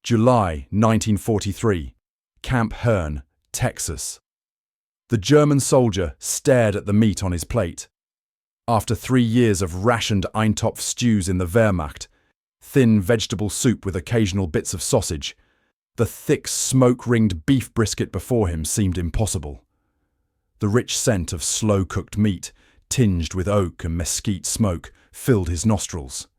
July 1943, Camp Hearne, Texas. The German soldier stared at the meat on his plate. After 3 years of rationed Eintopf stews in the Wehrmacht, thin vegetable soup with occasional bits of sausage, the thick smoke-ringed beef brisket before him seemed impossible. The rich scent of slow-cooked meat, tinged with oak and mesquite smoke, filled his nostrils.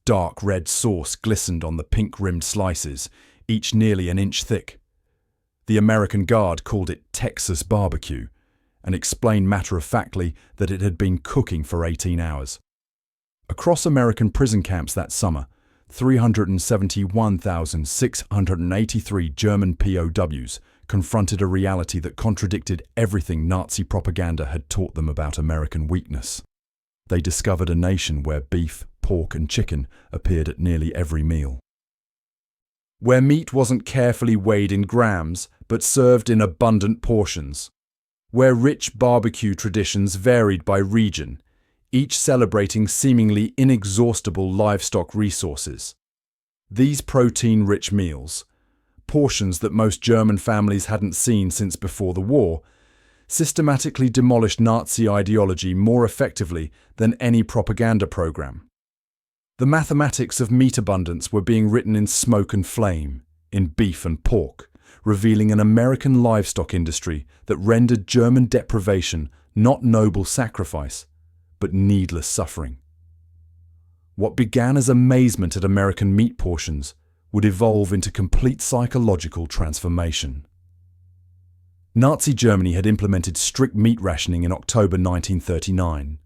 Dark red sauce glistened on the pink-rimmed slices, each nearly an inch thick. The American Guard called it Texas barbecue, and explained matter-of-factly that it had been cooking for 18 hours. Across American prison camps that summer, 371,683 German POWs confronted a reality that contradicted everything Nazi propaganda had taught them about American weakness. They discovered a nation where beef, pork and chicken appeared at nearly every meal. Where meat wasn't carefully weighed in grams, but served in abundant portions. Where rich barbecue traditions varied by region, each celebrating seemingly inexhaustible livestock resources. These protein-rich meals, portions that most German families hadn't seen since before the war, systematically demolished Nazi ideology more effectively than any propaganda program. The mathematics of meat abundance were being written in smoke and flame, in beef and pork, revealing an American livestock industry that rendered German deprivation not noble sacrifice, but needless suffering. What began as amazement at American meat portions would evolve into complete psychological transformation. Nazi Germany had implemented strict meat rationing in October 1939.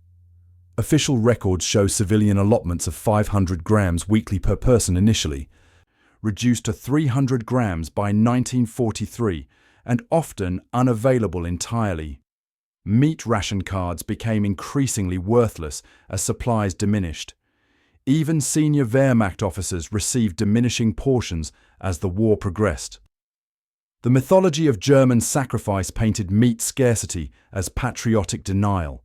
Official records show civilian allotments of 500 grams weekly per person initially, reduced to 300 grams by 1943, and often unavailable entirely. Meat ration cards became increasingly worthless as supplies diminished. Even senior Wehrmacht officers received diminishing portions as the war progressed. The mythology of German sacrifice painted meat scarcity as patriotic denial.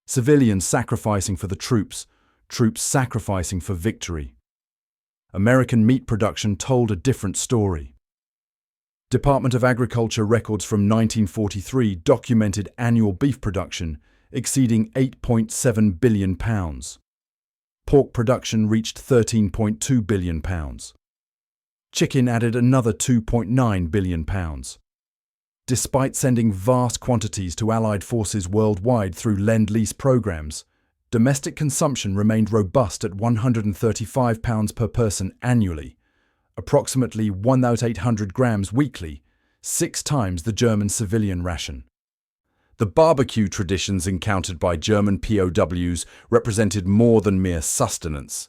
Civilians sacrificing for the troops, troops sacrificing for victory. American meat production told a different story. Department of Agriculture records from 1943 documented annual beef production exceeding 8.7 billion pounds. Pork production reached 13.2 billion pounds. Chicken added another 2.9 billion pounds. Despite sending vast quantities to Allied forces worldwide through Lend-Lease programs, domestic consumption remained robust at 135 pounds per person annually, approximately 1,800 grams weekly, 6 times the German civilian ration. The barbecue traditions encountered by German POWs represented more than mere sustenance.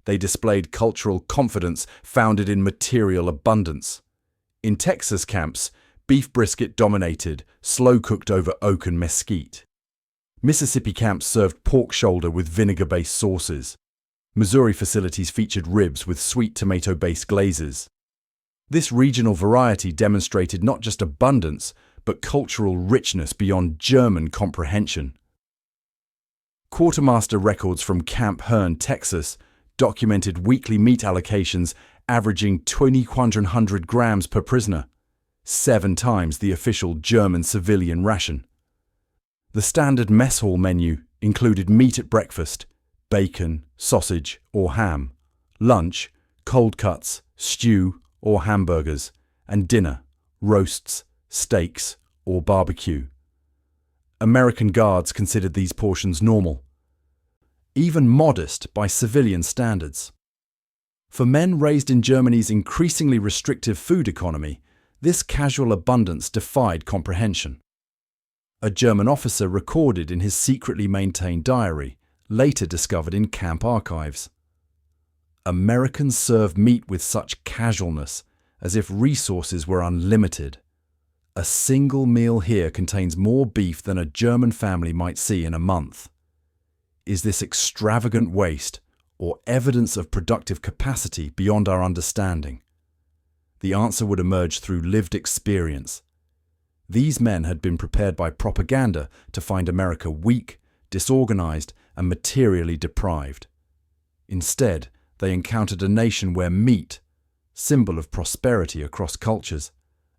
They displayed cultural confidence founded in material abundance. In Texas camps, beef brisket dominated, slow-cooked over oak and mesquite. Mississippi camps served pork shoulder with vinegar-based sauces. Missouri facilities featured ribs with sweet tomato-based glazes. This regional variety demonstrated not just abundance, but cultural richness beyond German comprehension. Quartermaster records from Camp Hearne, Texas, documented weekly meat allocations averaging 2,100 grams per prisoner, 7 times the official German civilian ration. The standard mess hall menu included meat at breakfast, bacon, sausage or ham, lunch, cold cuts, stew or hamburgers, and dinner, roasts, steaks or barbecue. American guards considered these portions normal, even modest by civilian standards. For men raised in Germany's increasingly restrictive food economy, this casual abundance defied comprehension. A German officer recorded in his secretly maintained diary, later discovered in camp archives. Americans serve meat with such casualness, as if resources were unlimited. A single meal here contains more beef than a German family might see in a month. Is this extravagant waste or evidence of productive capacity beyond our understanding? The answer would emerge through lived experience. These men had been prepared by propaganda to find America weak, disorganized, and materially deprived. Instead, they encountered a nation where meat, symbol of prosperity across cultures,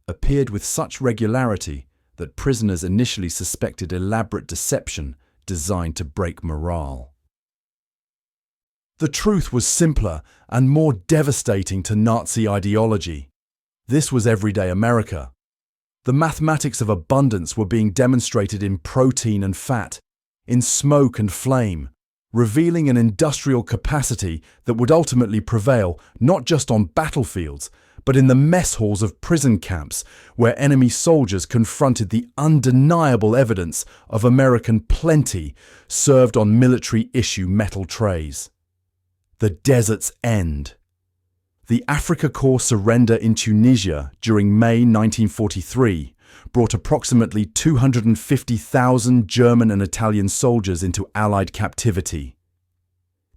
appeared with such regularity that prisoners initially suspected elaborate deception designed to break morale. The truth was simpler and more devastating to Nazi ideology. This was everyday America. The mathematics of abundance were being demonstrated in protein and fat, in smoke and flame, revealing an industrial capacity that would ultimately prevail not just on battlefields, but in the mess halls of prison camps where enemy soldiers confronted the undeniable evidence of American plenty served on military-issue metal trays. The desert's end. The Afrika Korps surrender in Tunisia during May 1943 brought approximately 250,000 German and Italian soldiers into Allied captivity.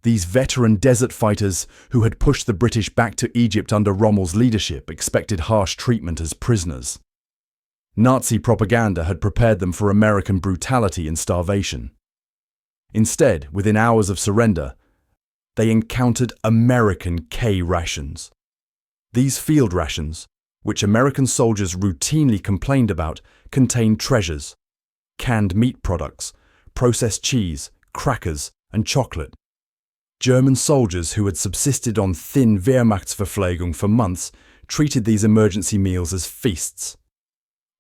These veteran desert fighters who had pushed the British back to Egypt under Rommel's leadership expected harsh treatment as prisoners. Nazi propaganda had prepared them for American brutality and starvation. Instead, within hours of surrender, they encountered American K rations. These field rations, which American soldiers routinely complained about, contained treasures: canned meat products, processed cheese, crackers, and chocolate. German soldiers who had subsisted on thin Wehrmachtsverpflegung for months treated these emergency meals as feasts.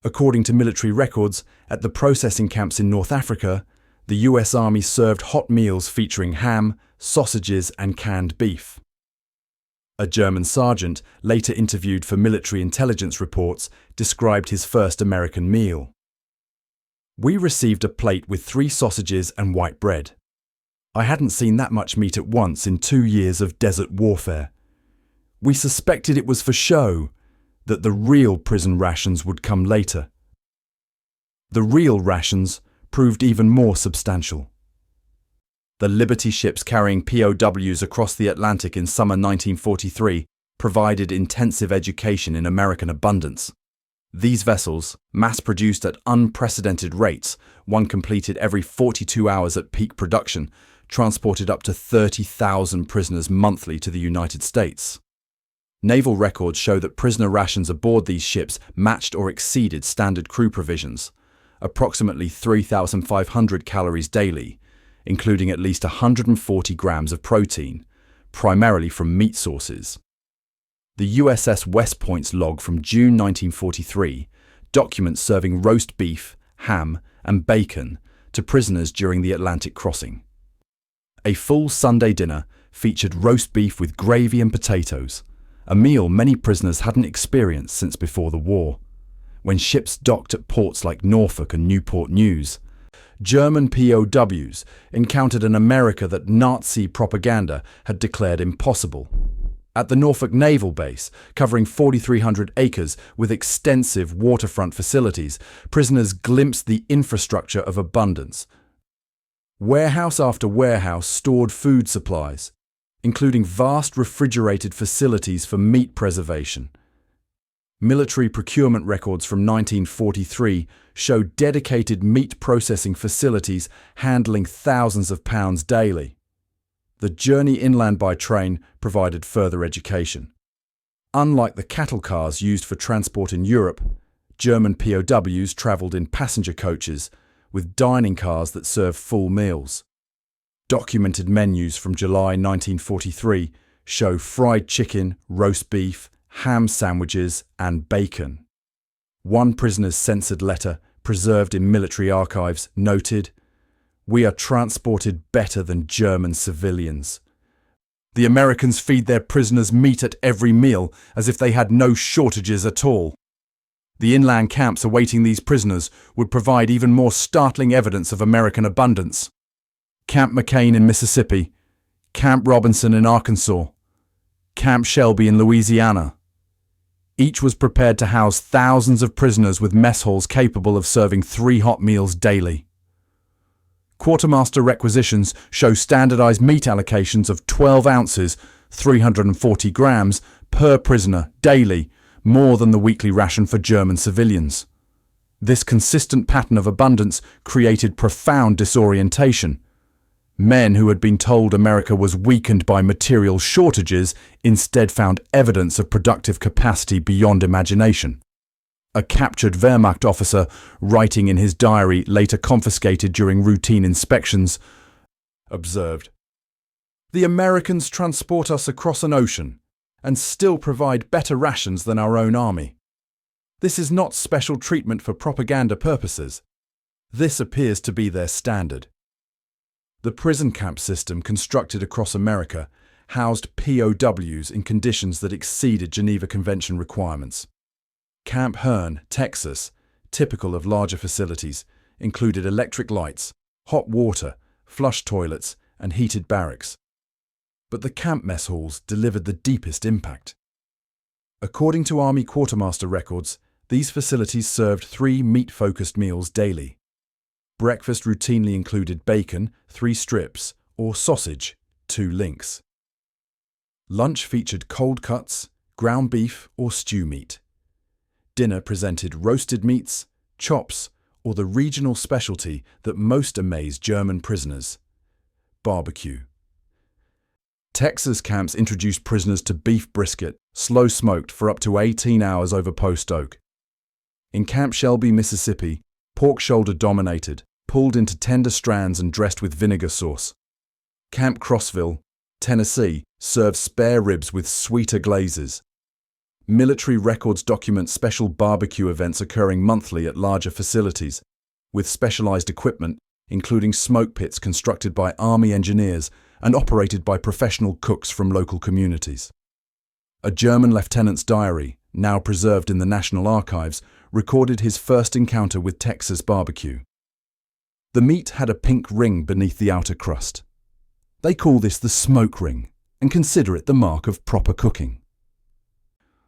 According to military records, at the processing camps in North Africa, the US Army served hot meals featuring ham, sausages, and canned beef. A German sergeant, later interviewed for military intelligence reports, described his first American meal. "We received a plate with 3 sausages and white bread. I hadn't seen that much meat at once in 2 years of desert warfare. We suspected it was for show, that the real prison rations would come later." The real rations proved even more substantial. The Liberty ships carrying POWs across the Atlantic in summer 1943 provided intensive education in American abundance. These vessels, mass-produced at unprecedented rates, one completed every 42 hours at peak production, transported up to 30,000 prisoners monthly to the United States. Naval records show that prisoner rations aboard these ships matched or exceeded standard crew provisions, approximately 3,500 calories daily, including at least 140 grams of protein, primarily from meat sources. The USS West Point's log from June 1943 documents serving roast beef, ham, and bacon to prisoners during the Atlantic crossing. A full Sunday dinner featured roast beef with gravy and potatoes, a meal many prisoners hadn't experienced since before the war. When ships docked at ports like Norfolk and Newport News, German POWs encountered an America that Nazi propaganda had declared impossible. At the Norfolk Naval Base, covering 4,300 acres with extensive waterfront facilities, prisoners glimpsed the infrastructure of abundance. Warehouse after warehouse stored food supplies, including vast refrigerated facilities for meat preservation. Military procurement records from 1943 show dedicated meat processing facilities handling thousands of pounds daily. The journey inland by train provided further education. Unlike the cattle cars used for transport in Europe, German POWs travelled in passenger coaches with dining cars that served full meals. Documented menus from July 1943 show fried chicken, roast beef, ham sandwiches, and bacon. One prisoner's censored letter, preserved in military archives, noted, "We are transported better than German civilians. The Americans feed their prisoners meat at every meal as if they had no shortages at all." The inland camps awaiting these prisoners would provide even more startling evidence of American abundance. Camp McCain in Mississippi, Camp Robinson in Arkansas, Camp Shelby in Louisiana. Each was prepared to house thousands of prisoners with mess halls capable of serving 3 hot meals daily. Quartermaster requisitions show standardized meat allocations of 12 ounces, 340 grams, per prisoner daily, more than the weekly ration for German civilians. This consistent pattern of abundance created profound disorientation. Men who had been told America was weakened by material shortages instead found evidence of productive capacity beyond imagination. A captured Wehrmacht officer, writing in his diary later confiscated during routine inspections, observed, "The Americans transport us across an ocean and still provide better rations than our own army. This is not special treatment for propaganda purposes. This appears to be their standard." The prison camp system constructed across America housed POWs in conditions that exceeded Geneva Convention requirements. Camp Hearne, Texas, typical of larger facilities, included electric lights, hot water, flush toilets, and heated barracks. But the camp mess halls delivered the deepest impact. According to Army quartermaster records, these facilities served 3 meat-focused meals daily. Breakfast routinely included bacon, 3 strips, or sausage, 2 links. Lunch featured cold cuts, ground beef, or stew meat. Dinner presented roasted meats, chops, or the regional specialty that most amazed German prisoners, barbecue. Texas camps introduced prisoners to beef brisket, slow-smoked for up to 18 hours over post oak. In Camp Shelby, Mississippi, pork shoulder dominated, pulled into tender strands and dressed with vinegar sauce. Camp Crossville, Tennessee, served spare ribs with sweeter glazes. Military records document special barbecue events occurring monthly at larger facilities, with specialized equipment, including smoke pits constructed by Army engineers and operated by professional cooks from local communities. A German lieutenant's diary, now preserved in the National Archives, recorded his first encounter with Texas barbecue. The meat had a pink ring beneath the outer crust. They call this the smoke ring and consider it the mark of proper cooking.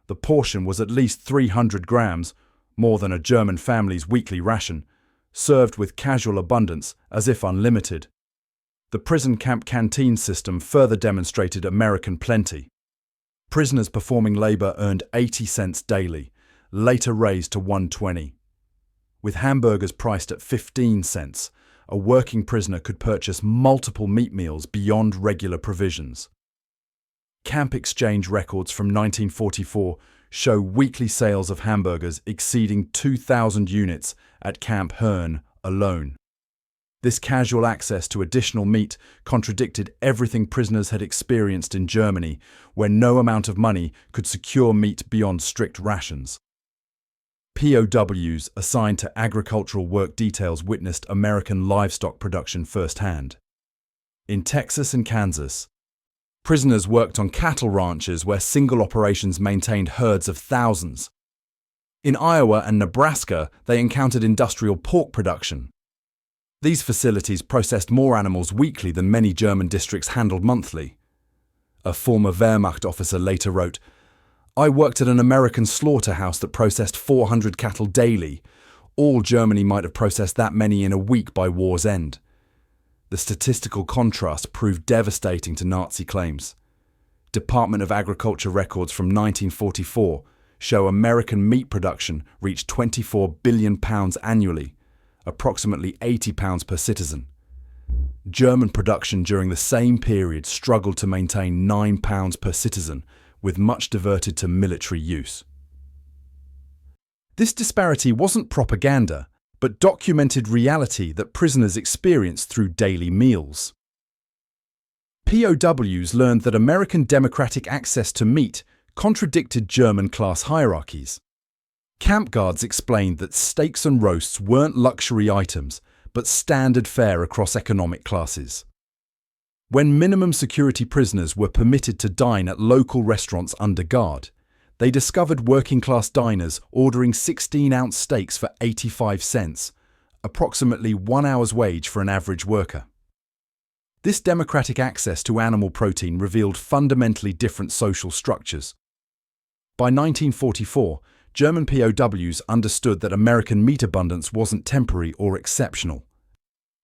The portion was at least 300 grams, more than a German family's weekly ration, served with casual abundance as if unlimited. The prison camp canteen system further demonstrated American plenty. Prisoners performing labor earned 80 cents daily, later raised to 120. With hamburgers priced at 15 cents, a working prisoner could purchase multiple meat meals beyond regular provisions. Camp exchange records from 1944 show weekly sales of hamburgers exceeding 2,000 units at Camp Hearne alone. This casual access to additional meat contradicted everything prisoners had experienced in Germany, where no amount of money could secure meat beyond strict rations. POWs assigned to agricultural work details witnessed American livestock production firsthand. In Texas and Kansas, prisoners worked on cattle ranches where single operations maintained herds of thousands. In Iowa and Nebraska, they encountered industrial pork production. These facilities processed more animals weekly than many German districts handled monthly. A former Wehrmacht officer later wrote, "I worked at an American slaughterhouse that processed 400 cattle daily. All Germany might have processed that many in a week by war's end." The statistical contrast proved devastating to Nazi claims. Department of Agriculture records from 1944 show American meat production reached £24 billion annually, approximately £80 per citizen. German production during the same period struggled to maintain £9 per citizen, with much diverted to military use. This disparity wasn't propaganda, but documented reality that prisoners experienced through daily meals. POWs learned that American democratic access to meat contradicted German class hierarchies. Camp guards explained that steaks and roasts weren't luxury items, but standard fare across economic classes. When minimum security prisoners were permitted to dine at local restaurants under guard, they discovered working-class diners ordering 16-ounce steaks for 85 cents, approximately 1 hour's wage for an average worker. This democratic access to animal protein revealed fundamentally different social structures. By 1944, German POWs understood that American meat abundance wasn't temporary or exceptional.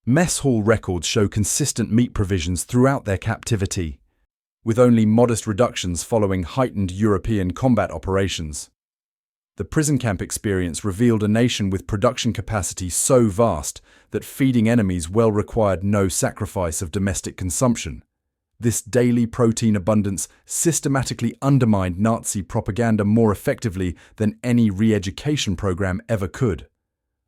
Mess hall records show consistent meat provisions throughout their captivity, with only modest reductions following heightened European combat operations. The prison camp experience revealed a nation with production capacity so vast that feeding enemies well required no sacrifice of domestic consumption. This daily protein abundance systematically undermined Nazi propaganda more effectively than any re-education program ever could.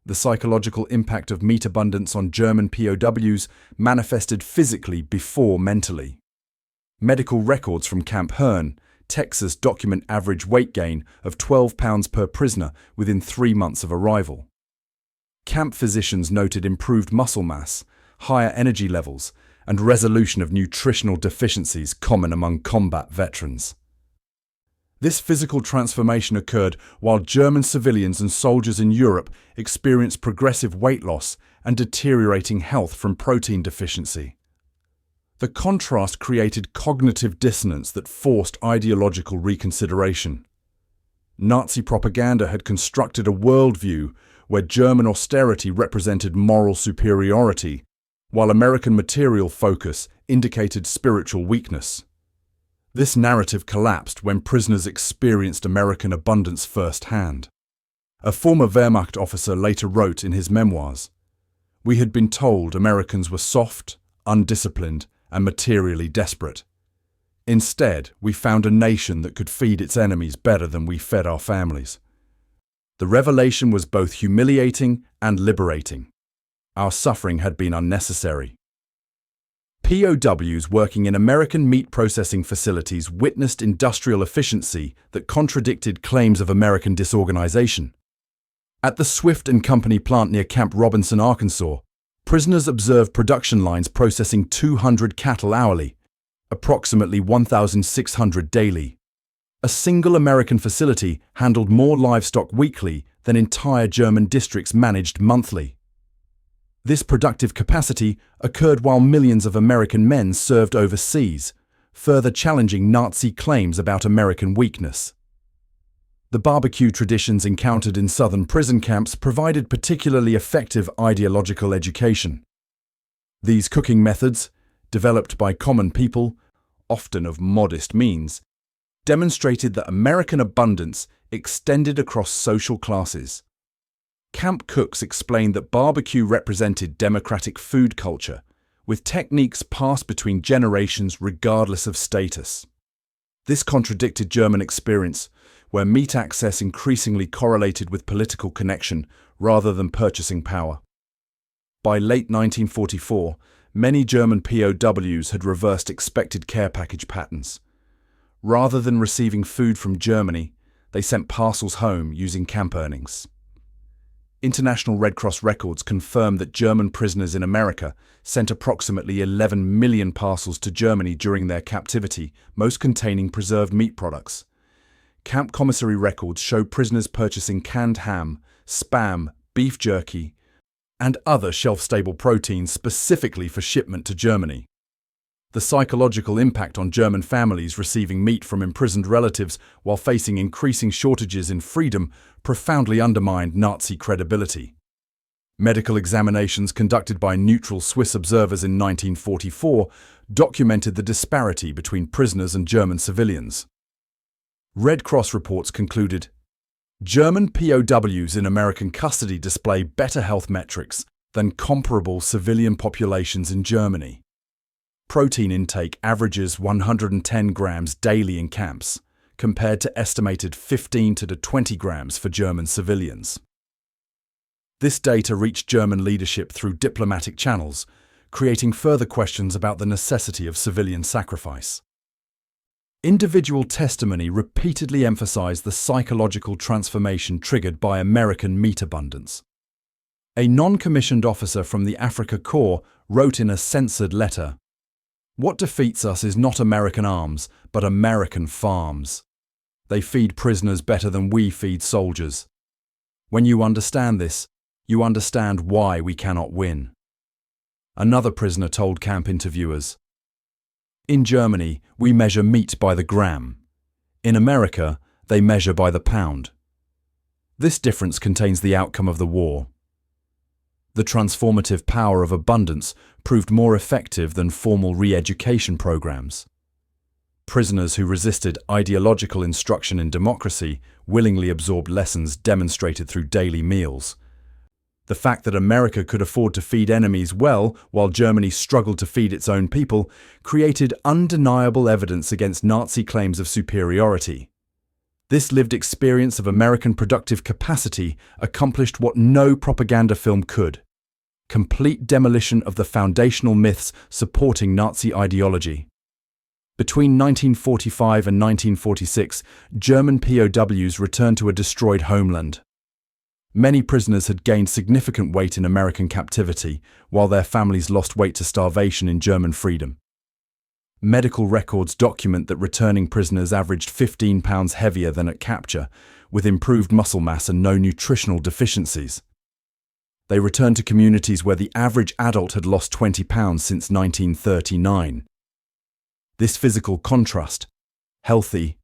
The psychological impact of meat abundance on German POWs manifested physically before mentally. Medical records from Camp Hearne, Texas document average weight gain of 12 pounds per prisoner within 3 months of arrival. Camp physicians noted improved muscle mass, higher energy levels, and resolution of nutritional deficiencies common among combat veterans. This physical transformation occurred while German civilians and soldiers in Europe experienced progressive weight loss and deteriorating health from protein deficiency. The contrast created cognitive dissonance that forced ideological reconsideration. Nazi propaganda had constructed a worldview where German austerity represented moral superiority, while American material focus indicated spiritual weakness. This narrative collapsed when prisoners experienced American abundance firsthand. A former Wehrmacht officer later wrote in his memoirs, "We had been told Americans were soft, undisciplined, and materially desperate. Instead, we found a nation that could feed its enemies better than we fed our families." The revelation was both humiliating and liberating. Our suffering had been unnecessary. POWs working in American meat processing facilities witnessed industrial efficiency that contradicted claims of American disorganization. At the Swift & Company plant near Camp Robinson, Arkansas, prisoners observed production lines processing 200 cattle hourly, approximately 1,600 daily. A single American facility handled more livestock weekly than entire German districts managed monthly. This productive capacity occurred while millions of American men served overseas, further challenging Nazi claims about American weakness. The barbecue traditions encountered in southern prison camps provided particularly effective ideological education. These cooking methods, developed by common people, often of modest means, demonstrated that American abundance extended across social classes. Camp cooks explained that barbecue represented democratic food culture, with techniques passed between generations regardless of status. This contradicted German experience, where meat access increasingly correlated with political connection rather than purchasing power. By late 1944, many German POWs had reversed expected care package patterns. Rather than receiving food from Germany, they sent parcels home using camp earnings. International Red Cross records confirm that German prisoners in America sent approximately 11 million parcels to Germany during their captivity, most containing preserved meat products. Camp commissary records show prisoners purchasing canned ham, Spam, beef jerky, and other shelf-stable proteins specifically for shipment to Germany. The psychological impact on German families receiving meat from imprisoned relatives while facing increasing shortages in freedom profoundly undermined Nazi credibility. Medical examinations conducted by neutral Swiss observers in 1944 documented the disparity between prisoners and German civilians. Red Cross reports concluded, German POWs in American custody display better health metrics than comparable civilian populations in Germany. Protein intake averages 110 grams daily in camps, compared to estimated 15 to 20 grams for German civilians. This data reached German leadership through diplomatic channels, creating further questions about the necessity of civilian sacrifice. Individual testimony repeatedly emphasized the psychological transformation triggered by American meat abundance. A non-commissioned officer from the Afrika Korps wrote in a censored letter, "What defeats us is not American arms, but American farms. They feed prisoners better than we feed soldiers. When you understand this, you understand why we cannot win." Another prisoner told camp interviewers, "In Germany, we measure meat by the gram. In America, they measure by the pound. This difference contains the outcome of the war." The transformative power of abundance proved more effective than formal re-education programs. Prisoners who resisted ideological instruction in democracy willingly absorbed lessons demonstrated through daily meals. The fact that America could afford to feed enemies well while Germany struggled to feed its own people created undeniable evidence against Nazi claims of superiority. This lived experience of American productive capacity accomplished what no propaganda film could: complete demolition of the foundational myths supporting Nazi ideology. Between 1945 and 1946, German POWs returned to a destroyed homeland. Many prisoners had gained significant weight in American captivity, while their families lost weight to starvation in German freedom. Medical records document that returning prisoners averaged 15 pounds heavier than at capture, with improved muscle mass and no nutritional deficiencies. They returned to communities where the average adult had lost 20 pounds since 1939. This physical contrast, healthy,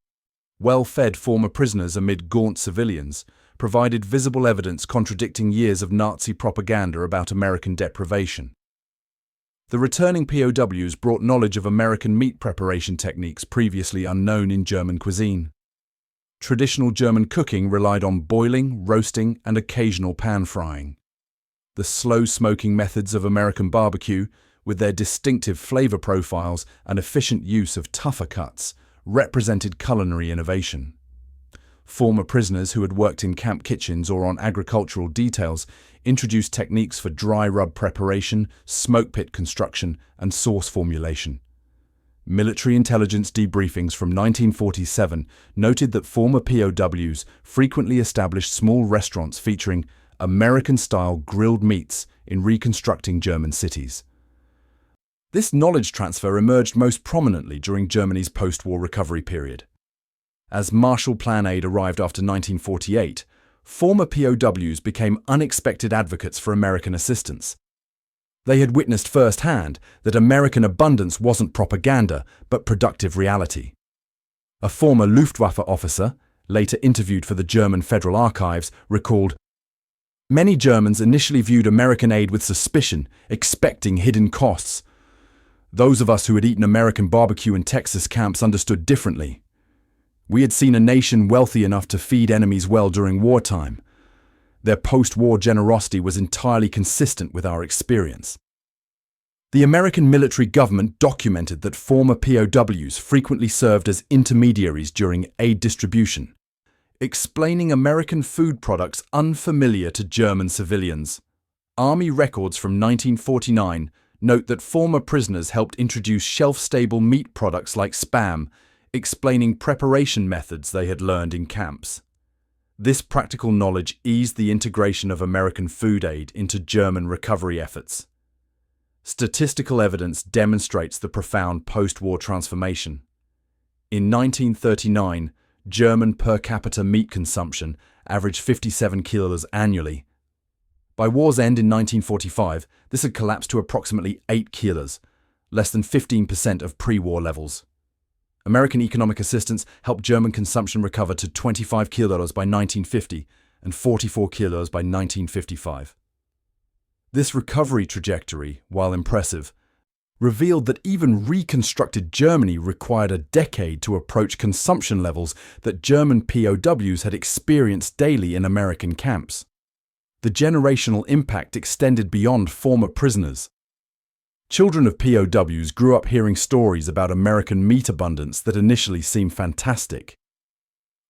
well-fed former prisoners amid gaunt civilians, provided visible evidence contradicting years of Nazi propaganda about American deprivation. The returning POWs brought knowledge of American meat preparation techniques previously unknown in German cuisine. Traditional German cooking relied on boiling, roasting, and occasional pan-frying. The slow-smoking methods of American barbecue, with their distinctive flavor profiles and efficient use of tougher cuts, represented culinary innovation. Former prisoners who had worked in camp kitchens or on agricultural details introduced techniques for dry rub preparation, smoke pit construction, and sauce formulation. Military intelligence debriefings from 1947 noted that former POWs frequently established small restaurants featuring American-style grilled meats in reconstructing German cities. This knowledge transfer emerged most prominently during Germany's post-war recovery period. As Marshall Plan aid arrived after 1948, former POWs became unexpected advocates for American assistance. They had witnessed firsthand that American abundance wasn't propaganda, but productive reality. A former Luftwaffe officer, later interviewed for the German Federal Archives, recalled, "Many Germans initially viewed American aid with suspicion, expecting hidden costs. Those of us who had eaten American barbecue in Texas camps understood differently. We had seen a nation wealthy enough to feed enemies well during wartime. Their post-war generosity was entirely consistent with our experience." The American military government documented that former POWs frequently served as intermediaries during aid distribution, explaining American food products unfamiliar to German civilians. Army records from 1949 note that former prisoners helped introduce shelf-stable meat products like Spam, explaining preparation methods they had learned in camps. This practical knowledge eased the integration of American food aid into German recovery efforts. Statistical evidence demonstrates the profound post-war transformation. In 1939, German per capita meat consumption averaged 57 kilos annually. By war's end in 1945, this had collapsed to approximately 8 kilos, less than 15% of pre-war levels. American economic assistance helped German consumption recover to 25 kilos by 1950 and 44 kilos by 1955. This recovery trajectory, while impressive, revealed that even reconstructed Germany required a decade to approach consumption levels that German POWs had experienced daily in American camps. The generational impact extended beyond former prisoners. Children of POWs grew up hearing stories about American meat abundance that initially seemed fantastic.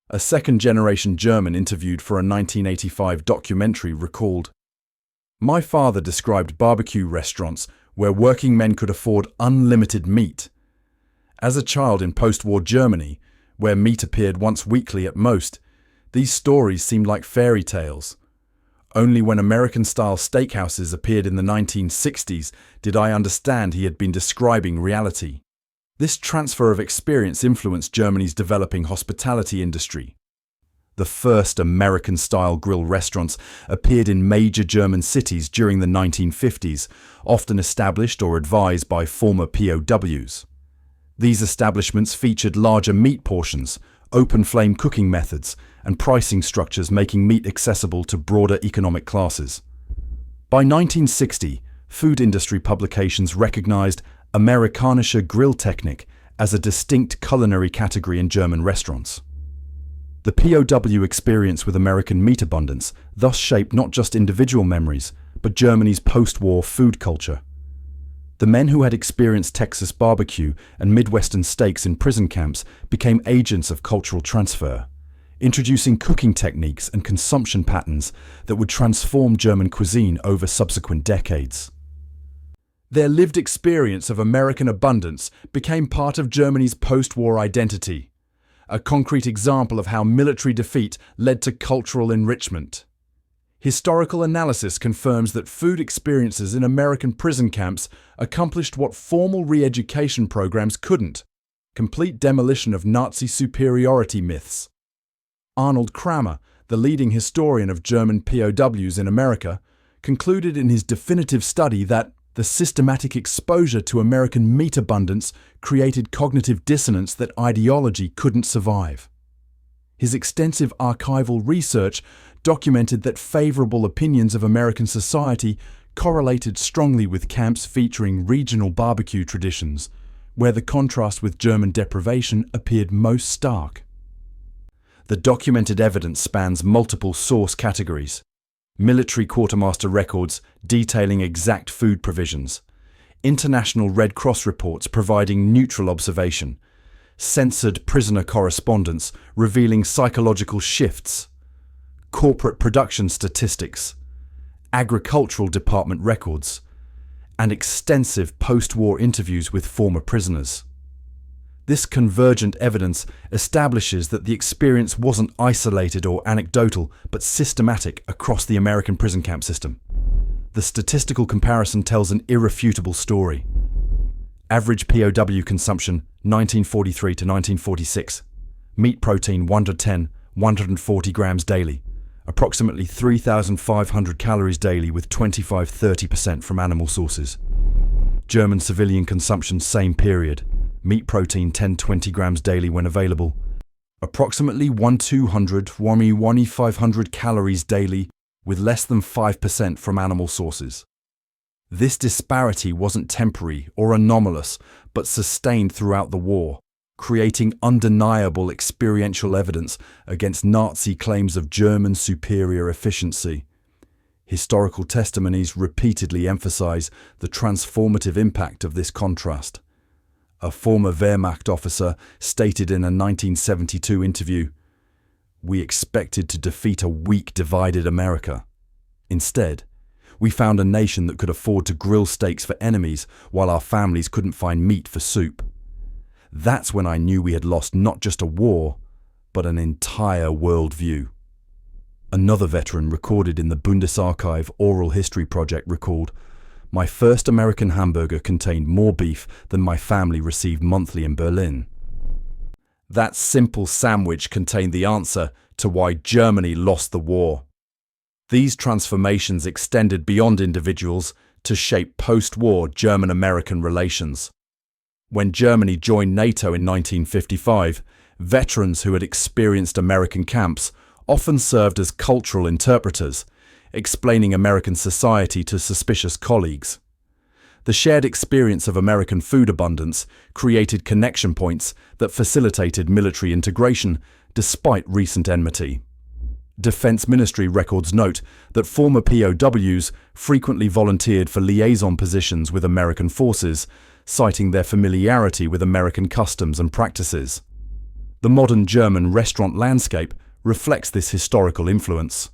A second-generation German interviewed for a 1985 documentary recalled, "My father described barbecue restaurants where working men could afford unlimited meat. As a child in post-war Germany, where meat appeared once weekly at most, these stories seemed like fairy tales. Only when American-style steakhouses appeared in the 1960s did I understand he had been describing reality." This transfer of experience influenced Germany's developing hospitality industry. The first American-style grill restaurants appeared in major German cities during the 1950s, often established or advised by former POWs. These establishments featured larger meat portions, open-flame cooking methods, and pricing structures making meat accessible to broader economic classes. By 1960, food industry publications recognized Amerikanische Grilltechnik as a distinct culinary category in German restaurants. The POW experience with American meat abundance thus shaped not just individual memories, but Germany's post-war food culture. The men who had experienced Texas barbecue and Midwestern steaks in prison camps became agents of cultural transfer, introducing cooking techniques and consumption patterns that would transform German cuisine over subsequent decades. Their lived experience of American abundance became part of Germany's post-war identity, a concrete example of how military defeat led to cultural enrichment. Historical analysis confirms that food experiences in American prison camps accomplished what formal re-education programs couldn't: complete demolition of Nazi superiority myths. Arnold Kramer, the leading historian of German POWs in America, concluded in his definitive study that the systematic exposure to American meat abundance created cognitive dissonance that ideology couldn't survive. His extensive archival research documented that favorable opinions of American society correlated strongly with camps featuring regional barbecue traditions, where the contrast with German deprivation appeared most stark. The documented evidence spans multiple source categories: military quartermaster records detailing exact food provisions, International Red Cross reports providing neutral observation, censored prisoner correspondence revealing psychological shifts, corporate production statistics, agricultural department records, and extensive post-war interviews with former prisoners. This convergent evidence establishes that the experience wasn't isolated or anecdotal, but systematic across the American prison camp system. The statistical comparison tells an irrefutable story. Average POW consumption 1943 to 1946. Meat protein 110-140 grams daily. Approximately 3,500 calories daily with 25-30% from animal sources. German civilian consumption same period. Meat protein 10-20 grams daily when available. Approximately 1,200-1,500 calories daily with less than 5% from animal sources. This disparity wasn't temporary or anomalous, but sustained throughout the war, creating undeniable experiential evidence against Nazi claims of German superior efficiency. Historical testimonies repeatedly emphasize the transformative impact of this contrast. A former Wehrmacht officer stated in a 1972 interview, "We expected to defeat a weak, divided America. Instead, we found a nation that could afford to grill steaks for enemies while our families couldn't find meat for soup. That's when I knew we had lost not just a war, but an entire worldview." Another veteran recorded in the Bundesarchiv Oral History Project recalled, "My first American hamburger contained more beef than my family received monthly in Berlin." That simple sandwich contained the answer to why Germany lost the war. These transformations extended beyond individuals to shape post-war German-American relations. When Germany joined NATO in 1955, veterans who had experienced American camps often served as cultural interpreters, explaining American society to suspicious colleagues. The shared experience of American food abundance created connection points that facilitated military integration despite recent enmity. Defense Ministry records note that former POWs frequently volunteered for liaison positions with American forces, citing their familiarity with American customs and practices. The modern German restaurant landscape reflects this historical influence.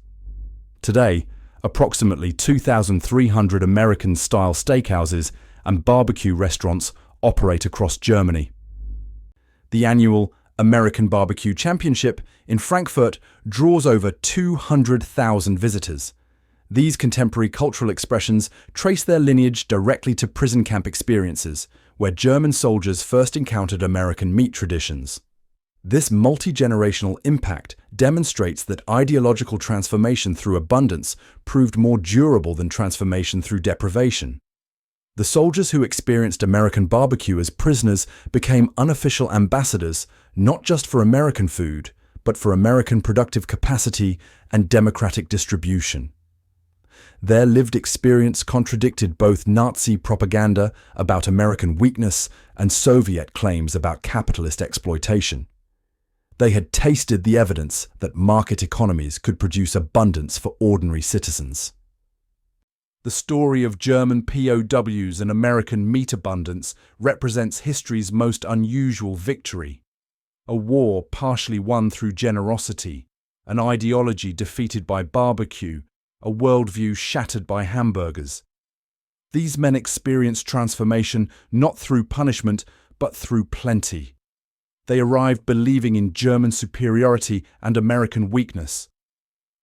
Today, approximately 2,300 American-style steakhouses and barbecue restaurants operate across Germany. The annual American Barbecue Championship in Frankfurt draws over 200,000 visitors. These contemporary cultural expressions trace their lineage directly to prison camp experiences, where German soldiers first encountered American meat traditions. This multi-generational impact demonstrates that ideological transformation through abundance proved more durable than transformation through deprivation. The soldiers who experienced American barbecue as prisoners became unofficial ambassadors not just for American food, but for American productive capacity and democratic distribution. Their lived experience contradicted both Nazi propaganda about American weakness and Soviet claims about capitalist exploitation. They had tasted the evidence that market economies could produce abundance for ordinary citizens. The story of German POWs and American meat abundance represents history's most unusual victory. A war partially won through generosity, an ideology defeated by barbecue, a worldview shattered by hamburgers. These men experienced transformation not through punishment, but through plenty. They arrived believing in German superiority and American weakness.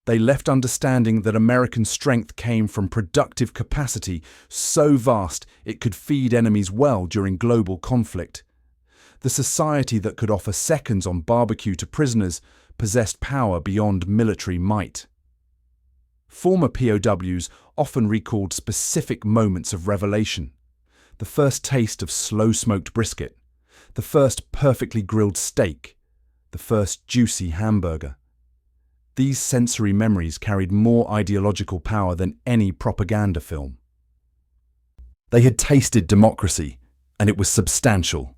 They left understanding that American strength came from productive capacity so vast it could feed enemies well during global conflict. The society that could offer seconds on barbecue to prisoners possessed power beyond military might. Former POWs often recalled specific moments of revelation. The first taste of slow-smoked brisket, the first perfectly grilled steak, the first juicy hamburger. These sensory memories carried more ideological power than any propaganda film. They had tasted democracy, and it was substantial.